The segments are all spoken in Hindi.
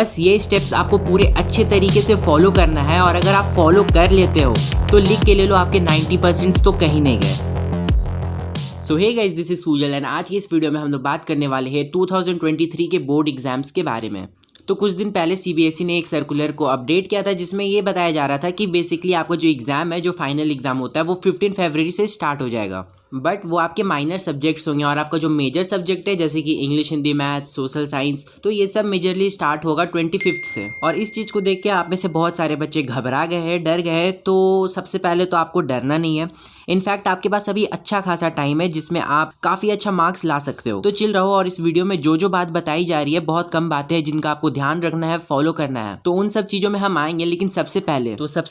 बस ये स्टेप्स आपको पूरे अच्छे तरीके से फॉलो करना है और अगर आप फॉलो कर लेते हो तो लिख के ले लो, आपके 90% तो कहीं नहीं गए। So hey guys, this is Sujal and आज की इस वीडियो में हम लोग बात करने वाले हैं 2023 के बोर्ड एग्जाम्स के बारे में। तो कुछ दिन पहले सीबीएसई ने एक सर्कुलर को अपडेट किया था जिसमें ये बताया जा रहा था कि बेसिकली आपका जो एग्जाम है, जो फाइनल एग्जाम होता है, वो 15 फरवरी से स्टार्ट हो जाएगा। बट वो आपके माइनर सब्जेक्ट्स होंगे और आपका जो मेजर सब्जेक्ट है जैसे कि English, Hindi, math, social science, तो ये सब मेजरली स्टार्ट होगा 25 से। और इस चीज़ को देख के आप में से बहुत सारे बच्चे घबरा गए हैं, डर गए हैं। तो सबसे पहले तो आपको डरना नहीं है। इनफैक्ट आपके पास अभी अच्छा खासा टाइम है जिसमें आप काफ़ी अच्छा मार्क्स ला सकते हो। तो चिल रहो और इस वीडियो में जो जो बात बताई जा रही है बहुत कम बातें हैं जिनका आपको ध्यान रखना है, फॉलो करना है। तो उन सब चीज़ों में हम आएंगे, लेकिन सबसे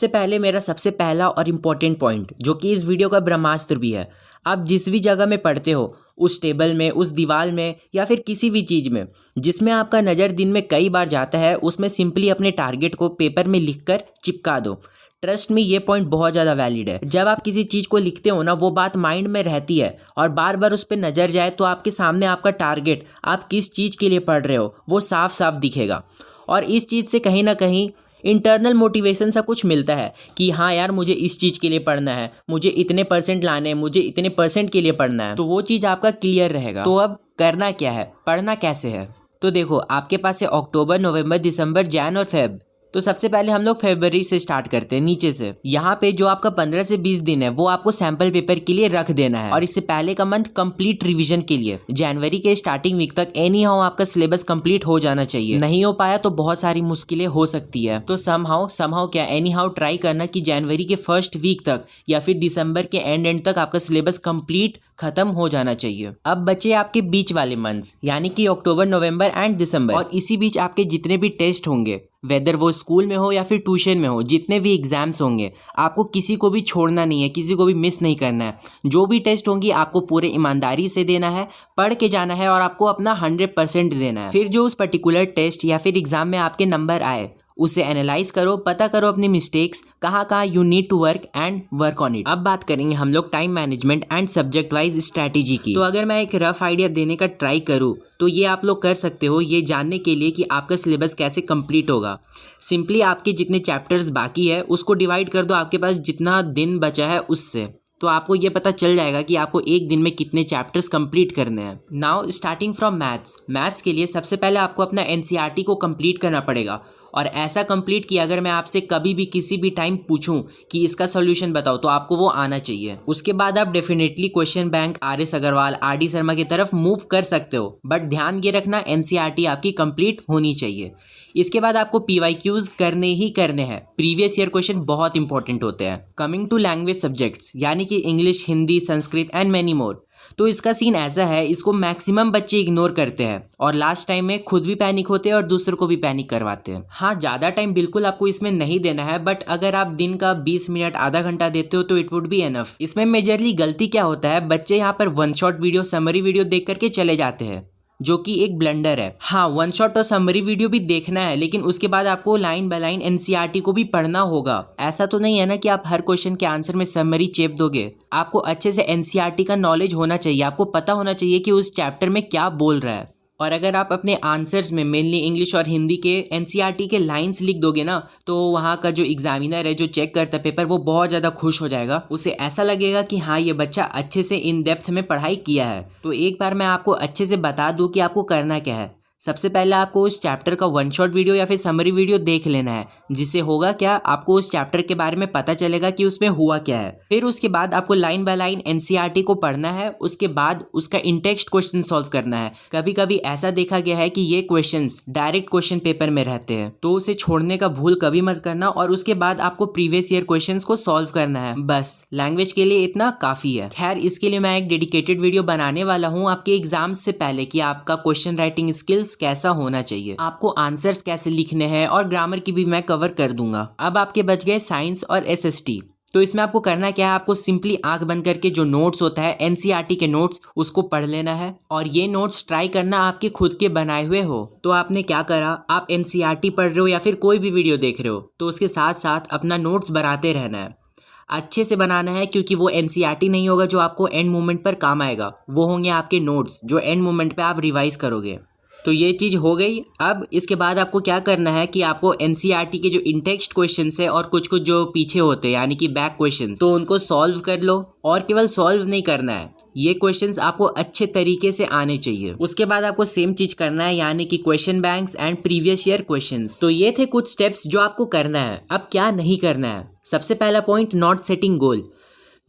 पहले मेरा सबसे पहला और इम्पोर्टेंट पॉइंट जो कि इस वीडियो का ब्रह्मास्त्र भी है, आप जिस भी जगह में पढ़ते हो, उस टेबल में, उस दीवार में या फिर किसी भी चीज़ में जिसमें आपका नज़र दिन में कई बार जाता है, उसमें सिंपली अपने टारगेट को पेपर में लिखकर चिपका दो। ट्रस्ट में ये पॉइंट बहुत ज़्यादा वैलिड है। जब आप किसी चीज़ को लिखते हो ना, वो बात माइंड में रहती है और बार बार उस पर नज़र जाए तो आपके सामने आपका टारगेट, आप किस चीज़ के लिए पढ़ रहे हो, वो साफ साफ दिखेगा। और इस चीज़ से कहीं ना कहीं इंटरनल मोटिवेशन सा कुछ मिलता है कि हाँ यार, मुझे इस चीज़ के लिए पढ़ना है, मुझे इतने परसेंट लाने हैं, मुझे इतने परसेंट के लिए पढ़ना है। तो वो चीज़ आपका क्लियर रहेगा। तो अब करना क्या है, पढ़ना कैसे है? तो देखो, आपके पास है अक्टूबर, नवंबर, दिसंबर, जैन और फेब। तो सबसे पहले हम लोग फरवरी से स्टार्ट करते हैं नीचे से। यहाँ पे जो आपका 15 से 20 दिन है वो आपको सैंपल पेपर के लिए रख देना है और इससे पहले का मंथ कंप्लीट रिवीजन के लिए। जनवरी के स्टार्टिंग वीक तक एनी हाउ आपका सिलेबस कंप्लीट हो जाना चाहिए। नहीं हो पाया तो बहुत सारी मुश्किलें हो सकती है, तो समहाउ क्या एनी हाउ ट्राई करना कि जनवरी के फर्स्ट वीक तक या फिर दिसंबर के एंड तक आपका सिलेबस कंप्लीट खत्म हो जाना चाहिए। अब बचे आपके बीच वाले मंथ्स, यानी कि अक्टूबर, नवंबर एंड दिसंबर। और इसी बीच आपके जितने भी टेस्ट होंगे, वेदर वो स्कूल में हो या फिर ट्यूशन में हो, जितने भी एग्जाम्स होंगे, आपको किसी को भी छोड़ना नहीं है, किसी को भी मिस नहीं करना है। जो भी टेस्ट होंगी आपको पूरे ईमानदारी से देना है, पढ़ के जाना है और आपको अपना 100% देना है। फिर जो उस पर्टिकुलर टेस्ट या फिर एग्जाम में आपके नंबर आए उसे एनालाइज करो, पता करो अपनी मिस्टेक्स कहाँ you need to work on it. अब बात करेंगे हम लोग time management and subject wise strategy की। तो अगर मैं एक रफ आइडिया देने का ट्राई करूँ तो ये आप लोग कर सकते हो, ये जानने के लिए कि आपका सिलेबस कैसे कंप्लीट होगा। सिंपली आपके जितने चैप्टर्स बाकी है उसको डिवाइड कर दो आपके पास जितना दिन बचा है उससे, तो आपको ये पता चल जाएगा कि आपको एक दिन में कितने चैप्टर्स कंप्लीट करने हैं। नाउ स्टार्टिंग फ्रॉम मैथ्स के लिए सबसे पहले आपको अपना एनसीईआरटी को कंप्लीट करना पड़ेगा। और ऐसा कंप्लीट कि अगर मैं आपसे कभी भी किसी भी टाइम पूछूं कि इसका सॉल्यूशन बताओ तो आपको वो आना चाहिए। उसके बाद आप definitely question bank, R S. Agarwal, R D. Sharma की तरफ मूव कर सकते हो, बट ध्यान ये रखना एनसीईआरटी आपकी कंप्लीट होनी चाहिए। इसके बाद आपको पीवाईक्यूज करने ही करने हैं। प्रीवियस ईयर क्वेश्चन बहुत इंपॉर्टेंट होते हैं। कमिंग टू लैंग्वेज सब्जेक्ट्स, यानी कि English, Hindi, Sanskrit and many more, तो इसका सीन ऐसा है, इसको मैक्सिमम बच्चे इग्नोर करते हैं और लास्ट टाइम में खुद भी पैनिक होते हैं और दूसरों को भी पैनिक करवाते हैं। हाँ, ज़्यादा टाइम बिल्कुल आपको इसमें नहीं देना है, बट अगर आप दिन का 20 मिनट, आधा घंटा देते हो तो इट वुड बी एनफ। इसमें मेजरली गलती क्या होता है, बच्चे यहाँ पर one shot video, summary video देख करके चले जाते हैं, जो कि एक ब्लंडर है। हाँ, वन शॉट और समरी वीडियो भी देखना है, लेकिन उसके बाद आपको लाइन बाय लाइन एनसीईआरटी को भी पढ़ना होगा। ऐसा तो नहीं है ना कि आप हर क्वेश्चन के आंसर में समरी चेप दोगे। आपको अच्छे से एनसीईआरटी का नॉलेज होना चाहिए, आपको पता होना चाहिए कि उस चैप्टर में क्या बोल रहा है। और अगर आप अपने आंसर्स में मेनली इंग्लिश और हिंदी के एनसीईआरटी के लाइंस लिख दोगे ना, तो वहाँ का जो एग्जामिनर है, जो चेक करता है पेपर, वो बहुत ज़्यादा खुश हो जाएगा। उसे ऐसा लगेगा कि हाँ, ये बच्चा अच्छे से इन डेप्थ में पढ़ाई किया है। तो एक बार मैं आपको अच्छे से बता दूँ कि आपको करना क्या है। सबसे पहले आपको उस चैप्टर का वन शॉट वीडियो या फिर समरी वीडियो देख लेना है, जिससे होगा क्या, आपको उस चैप्टर के बारे में पता चलेगा कि उसमें हुआ क्या है। फिर उसके बाद आपको लाइन बाय लाइन एनसीईआरटी को पढ़ना है, उसके बाद उसका इन टेक्स्ट क्वेश्चन सॉल्व करना है। कभी कभी ऐसा देखा गया है कि ये क्वेश्चंस डायरेक्ट क्वेश्चन पेपर में रहते हैं, तो उसे छोड़ने का भूल कभी मत करना। और उसके बाद आपको प्रीवियस ईयर क्वेश्चंस को सॉल्व करना है। बस लैंग्वेज के लिए इतना काफ़ी है। खैर, इसके लिए मैं एक डेडिकेटेड वीडियो बनाने वाला हूँ आपके एग्जाम से पहले कि आपका क्वेश्चन राइटिंग स्किल्स कैसा होना चाहिए, आपको आंसर्स कैसे लिखने हैं, और ग्रामर की भी मैं कवर कर दूंगा। अब आपके बच गए साइंस और एसएसटी। तो इसमें आपको करना क्या है, आपको सिंपली आंख बंद करके जो नोट्स होता है एनसीईआरटी के नोट्स, उसको पढ़ लेना है। और ये नोट्स ट्राई करना आपके खुद के बनाए हुए हो। तो आपने क्या करा, आप एनसीईआरटी पढ़ रहे हो या फिर कोई भी वीडियो देख रहे हो, तो उसके साथ साथ अपना नोट्स बनाते रहना है। अच्छे से बनाना है, क्योंकि वो एनसीईआरटी नहीं होगा जो आपको एंड मोमेंट पर काम आएगा, वो होंगे आपके नोट्स जो एंड मोमेंट पे आप रिवाइज करोगे। तो ये चीज़ हो गई। अब इसके बाद आपको क्या करना है कि आपको एनसीईआरटी के जो इन टेक्स्ट क्वेश्चंस है और कुछ कुछ जो पीछे होते हैं यानी कि बैक क्वेश्चंस, तो उनको सॉल्व कर लो। और केवल सॉल्व नहीं करना है, ये क्वेश्चंस आपको अच्छे तरीके से आने चाहिए। उसके बाद आपको सेम चीज करना है यानी कि question banks and previous year questions. तो ये थे कुछ स्टेप्स जो आपको करना है। अब क्या नहीं करना है, सबसे पहला पॉइंट, नॉट सेटिंग गोल।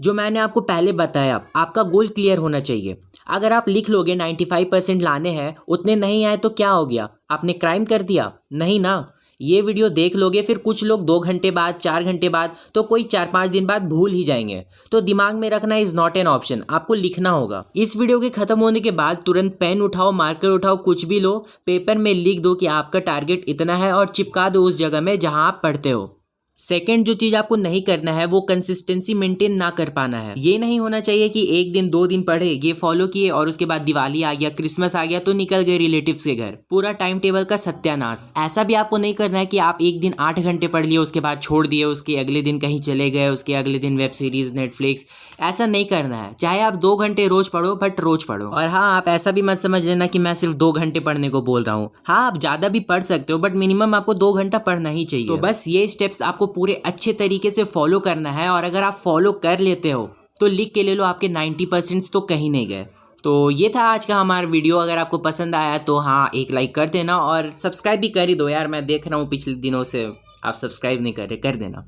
जो मैंने आपको पहले बताया, आपका गोल क्लियर होना चाहिए। अगर आप लिख लोगे 95% लाने हैं, उतने नहीं आए तो क्या हो गया, आपने क्राइम कर दिया? नहीं ना। ये वीडियो देख लोगे, फिर कुछ लोग 2 घंटे बाद, 4 घंटे बाद, तो कोई 4-5 दिन बाद भूल ही जाएंगे। तो दिमाग में रखना इज नॉट एन ऑप्शन, आपको लिखना होगा। इस वीडियो के खत्म होने के बाद तुरंत पेन उठाओ, मार्कर उठाओ, कुछ भी लो, पेपर में लिख दो कि आपका टारगेट इतना है और चिपका दो उस जगह में जहां आप पढ़ते हो। सेकेंड जो चीज आपको नहीं करना है वो कंसिस्टेंसी मेंटेन ना कर पाना है। ये नहीं होना चाहिए कि 1 दिन 2 दिन पढ़े, ये फॉलो किए और उसके बाद दिवाली आ गया, क्रिसमस आ गया तो निकल गए रिलेटिव्स के घर, पूरा टाइम टेबल का सत्यानाश। ऐसा भी आपको नहीं करना है कि आप एक दिन 8 घंटे पढ़ लिए, उसके बाद छोड़ दिए, उसके अगले दिन कहीं चले गए, उसके अगले दिन वेब सीरीज, नेटफ्लिक्स। ऐसा नहीं करना है। चाहे आप 2 घंटे रोज पढ़ो, बट रोज पढ़ो। और हाँ, आप ऐसा भी मत समझ लेना कि मैं सिर्फ 2 घंटे पढ़ने को बोल रहा हूँ। हाँ, आप ज्यादा भी पढ़ सकते हो, बट मिनिमम आपको 2 घंटा पढ़ना ही चाहिए। तो बस ये स्टेप्स आपको पूरे अच्छे तरीके से फॉलो करना है, और अगर आप फॉलो कर लेते हो तो लिख के ले लो, आपके 90% तो कहीं नहीं गए। तो ये था आज का हमारा वीडियो। अगर आपको पसंद आया तो हाँ, एक लाइक कर देना और सब्सक्राइब भी कर ही दो यार। मैं देख रहा हूँ पिछले दिनों से आप सब्सक्राइब नहीं कर रहे, कर देना।